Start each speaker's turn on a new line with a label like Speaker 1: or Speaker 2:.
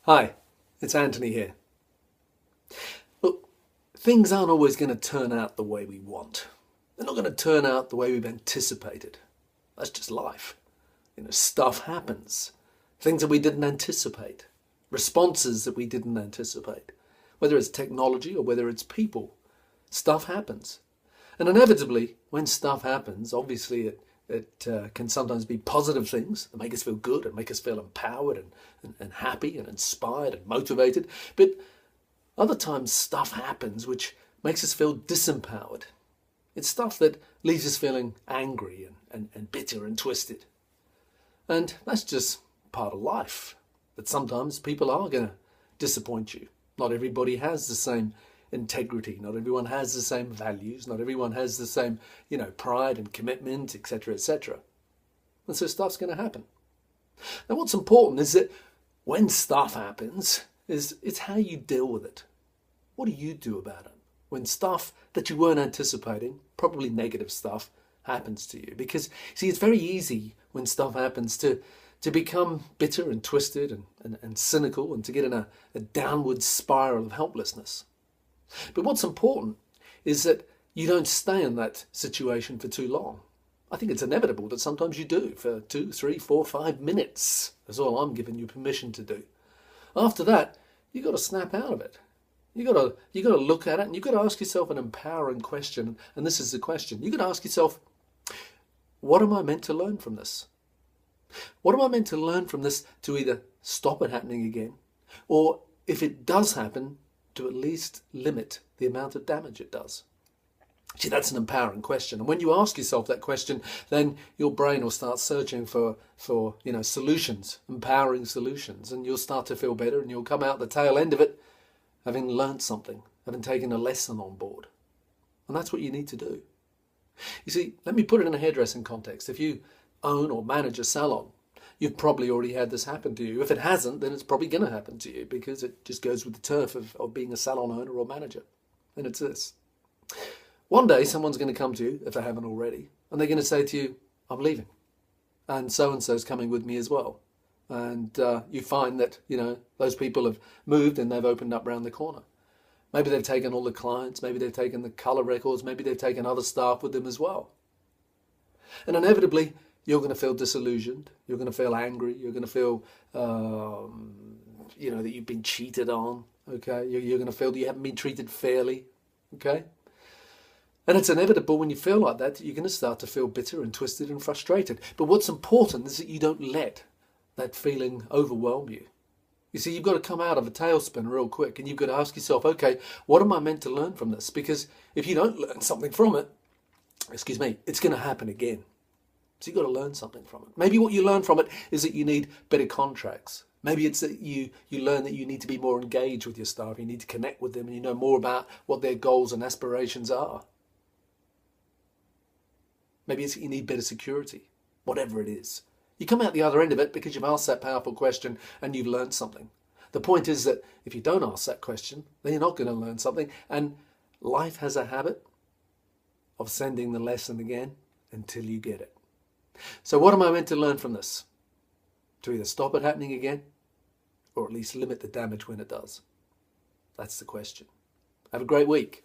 Speaker 1: Hi, it's Anthony here. Look, things aren't always going to turn out the way we want. They're not going to turn out the way we've anticipated. That's just life. Stuff happens. Things that we didn't anticipate. Responses that we didn't anticipate. Whether it's technology or whether it's people. Stuff happens. And inevitably, when stuff happens, obviously it can sometimes be positive things that make us feel good and make us feel empowered and happy and inspired and motivated. But other times stuff happens which makes us feel disempowered. It's stuff that leaves us feeling angry and bitter and twisted. And that's just part of life. That sometimes people are going to disappoint you. Not everybody has the same integrity. Not everyone has the same values. Not everyone has the same, pride and commitment, etc., etc. And so stuff's going to happen. Now, what's important is that when stuff happens, it's how you deal with it. What do you do about it? When stuff that you weren't anticipating, probably negative stuff, happens to you. Because, see, it's very easy when stuff happens to become bitter and twisted and cynical and to get in a downward spiral of helplessness. But what's important is that you don't stay in that situation for too long. I think it's inevitable that sometimes you do for 2, 3, 4, 5 minutes. That's all I'm giving you permission to do. After that, you've got to snap out of it. You've got to look at it and you've got to ask yourself an empowering question. And this is the question. You've got to ask yourself, what am I meant to learn from this? What am I meant to learn from this to either stop it happening again, or if it does happen, to at least limit the amount of damage it does? See, that's an empowering question. And when you ask yourself that question, then your brain will start searching for solutions, empowering solutions, and you'll start to feel better and you'll come out the tail end of it having learned something, having taken a lesson on board. And that's what you need to do. You see, let me put it in a hairdressing context. If you own or manage a salon, you've probably already had this happen to you. If it hasn't, then it's probably going to happen to you because it just goes with the turf of being a salon owner or manager. And it's this. One day, someone's going to come to you, if they haven't already, and they're going to say to you, I'm leaving. And so-and-so's coming with me as well. And you find that, those people have moved and they've opened up round the corner. Maybe they've taken all the clients, maybe they've taken the colour records, maybe they've taken other staff with them as well. And inevitably, you're going to feel disillusioned, you're going to feel angry, you're going to feel, that you've been cheated on, okay? You're going to feel that you haven't been treated fairly, okay? And it's inevitable when you feel like that you're going to start to feel bitter and twisted and frustrated. But what's important is that you don't let that feeling overwhelm you. You see, you've got to come out of a tailspin real quick and you've got to ask yourself, okay, what am I meant to learn from this? Because if you don't learn something from it, it's going to happen again. So you've got to learn something from it. Maybe what you learn from it is that you need better contracts. Maybe it's that you learn that you need to be more engaged with your staff. You need to connect with them and you know more about what their goals and aspirations are. Maybe it's that you need better security, whatever it is. You come out the other end of it because you've asked that powerful question and you've learned something. The point is that if you don't ask that question, then you're not going to learn something. And life has a habit of sending the lesson again until you get it. So what am I meant to learn from this? To either stop it happening again or at least limit the damage when it does? That's the question. Have a great week.